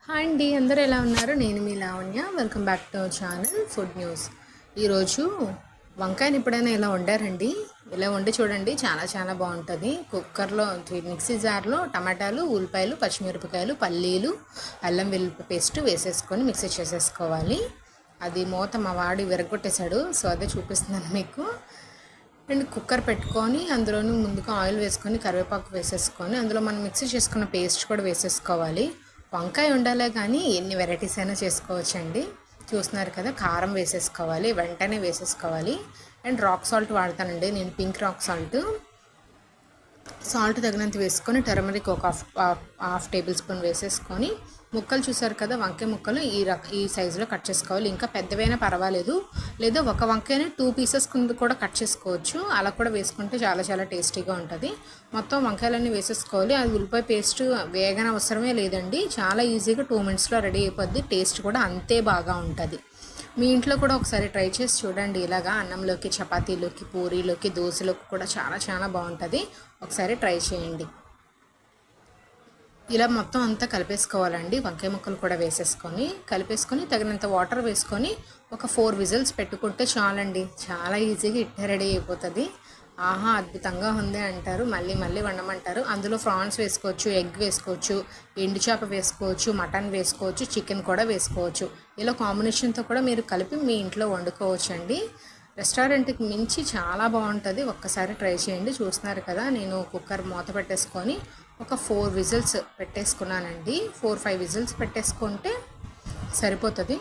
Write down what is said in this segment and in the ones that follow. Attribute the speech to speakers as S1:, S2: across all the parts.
S1: Hi అండి, అందరూ ఎలా ఉన్నారు? నేను మీ Lavanya. Welcome back to our channel food news. ఈరోజు వంకాయని ఎప్పుడైనా ఇలా వండారండి? ఇలా వండి చూడండి, చాలా చాలా బాగుంటుంది. కుక్కర్లో మిక్సీ జార్లో టమాటాలు, ఉల్లిపాయలు, పచ్చిమిరపకాయలు, పల్లీలు, అల్లం వెల్లుల్లి పేస్ట్ వేసేసుకొని మిక్సీ చేసేసుకోవాలి. అది మూత మా వాడి విరగొట్టేశాడు, సో అదే చూపిస్తున్నాను మీకు. అండ్ కుక్కర్ పెట్టుకొని అందులోని ముందుగా ఆయిల్ వేసుకొని కరివేపాకు వేసేసుకొని అందులో మనం మిక్సీ చేసుకున్న పేస్ట్ కూడా వేసేసుకోవాలి. వంకాయ ఉండాలే కానీ ఎన్ని వెరైటీస్ అయినా చేసుకోవచ్చండి. చూస్తున్నారు కదా, కారం వేసేసుకోవాలి, వెంటనే వేసేసుకోవాలి. అండ్ రాక్ సాల్ట్ వాడతానండి నేను, పింక్ రాక్ సాల్ట్. సాల్ట్ తగినంత వేసుకొని టర్మరిక్ ఒక హాఫ్ టేబుల్ స్పూన్ వేసేసుకొని ముక్కలు చూసారు కదా, వంకాయ ముక్కలు ఈ సైజులో కట్ చేసుకోవాలి. ఇంకా పెద్దవైనా పర్వాలేదు, లేదా ఒక వంకాయని 2 పీసెస్ కింద కూడా కట్ చేసుకోవచ్చు. అలా కూడా వేసుకుంటే చాలా చాలా టేస్టీగా ఉంటుంది. మొత్తం వంకాయలన్నీ వేసేసుకోవాలి. అది ఉల్లిపాయ పేస్ట్ వేగన అవసరమే లేదండి, చాలా ఈజీగా 2 మినిట్స్లో రెడీ అయిపోద్ది. టేస్ట్ కూడా అంతే బాగా ఉంటుంది. మీ ఇంట్లో కూడా ఒకసారి ట్రై చేసి చూడండి. ఇలాగా అన్నంలోకి, చపాతీలోకి, పూరీలోకి, దోశలోకి కూడా చాలా చాలా బాగుంటుంది. ఒకసారి ట్రై చేయండి. ఇలా మొత్తం అంతా కలిపేసుకోవాలండి. వంకాయ ముక్కలు కూడా కలిపేసుకొని తగినంత వాటర్ వేసుకొని ఒక 4 విజిల్స్ పెట్టుకుంటే చాలండి. చాలా ఈజీగా ఇట్టే రెడీ అయిపోతుంది. ఆహా, అద్భుతంగా ఉంది అంటారు, మళ్ళీ మళ్ళీ వండమంటారు. అందులో ప్రాన్స్ వేసుకోవచ్చు, ఎగ్ వేసుకోవచ్చు, ఎండు చేప వేసుకోవచ్చు, మటన్ వేసుకోవచ్చు, చికెన్ కూడా వేసుకోవచ్చు. ఇలా కాంబినేషన్తో కూడా మీరు కలిపి మీ ఇంట్లో వండుకోవచ్చు అండి. రెస్టారెంట్కి మించి చాలా బాగుంటుంది. ఒక్కసారి ట్రై చేయండి. చూస్తున్నారు కదా, నేను కుక్కర్ మూత పెట్టేసుకొని ఒక 4 విజిల్స్ పెట్టేసుకున్నానండి. 4-5 విజిల్స్ పెట్టేసుకుంటే సరిపోతుంది.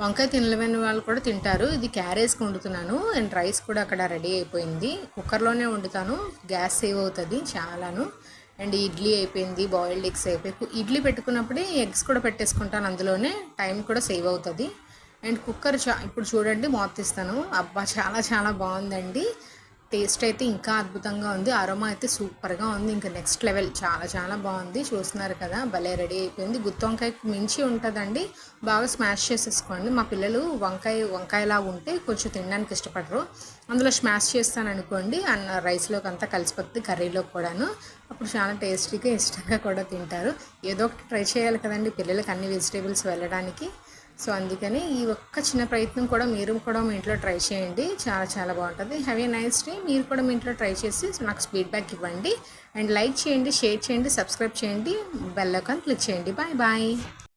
S1: వంకాయ తినలేని వాళ్ళు కూడా తింటారు. ఇది క్యారేజ్కి వండుతున్నాను. అండ్ రైస్ కూడా అక్కడ రెడీ అయిపోయింది. కుక్కర్లోనే వండుతాను, గ్యాస్ సేవ్ అవుతుంది చాలాను. అండ్ ఇడ్లీ అయిపోయింది, బాయిల్డ్ ఎగ్స్ అయిపోయి, ఇడ్లీ పెట్టుకున్నప్పుడే ఎగ్స్ కూడా పెట్టేసుకుంటాను, అందులోనే టైం కూడా సేవ్ అవుతుంది. అండ్ కుక్కర్ ఇప్పుడు చూడండి, మూత తీస్తాను. అబ్బా, చాలా చాలా బాగుందండి. టేస్ట్ అయితే ఇంకా అద్భుతంగా ఉంది. అరోమా అయితే సూపర్గా ఉంది, ఇంకా నెక్స్ట్ లెవెల్. చాలా చాలా బాగుంది. చూస్తున్నారు కదా, భలే రెడీ అయిపోయింది. గుత్తి వంకాయకి మించి ఉంటుందండి. బాగా స్మాష్ చేసేసుకోండి. మా పిల్లలు వంకాయలా ఉంటే కొంచెం తినడానికి ఇష్టపడరు. అందులో స్మాష్ చేస్తాను అనుకోండి, రైస్లోకి అంతా కలిసిపోతుంది, కర్రీలోకి కూడాను. అప్పుడు చాలా టేస్టీగా ఇష్టంగా కూడా తింటారు. ఏదో ఒకటి ట్రై చేయాలి కదండి పిల్లలకి అన్ని వెజిటేబుల్స్ వెళ్ళడానికి. సో అందుకని ఈ ఒక్క చిన్న ప్రయత్నం కూడా మీరు కూడా మీ ఇంట్లో ట్రై చేయండి. చాలా చాలా బాగుంటుంది. Have a nice day. మీరు కూడా మీ ఇంట్లో ట్రై చేసి నాకు ఫీడ్బ్యాక్ ఇవ్వండి. అండ్ లైక్ చేయండి, షేర్ చేయండి, సబ్స్క్రైబ్ చేయండి, బెల్ ఐకాన్ క్లిక్ చేయండి. Bye bye.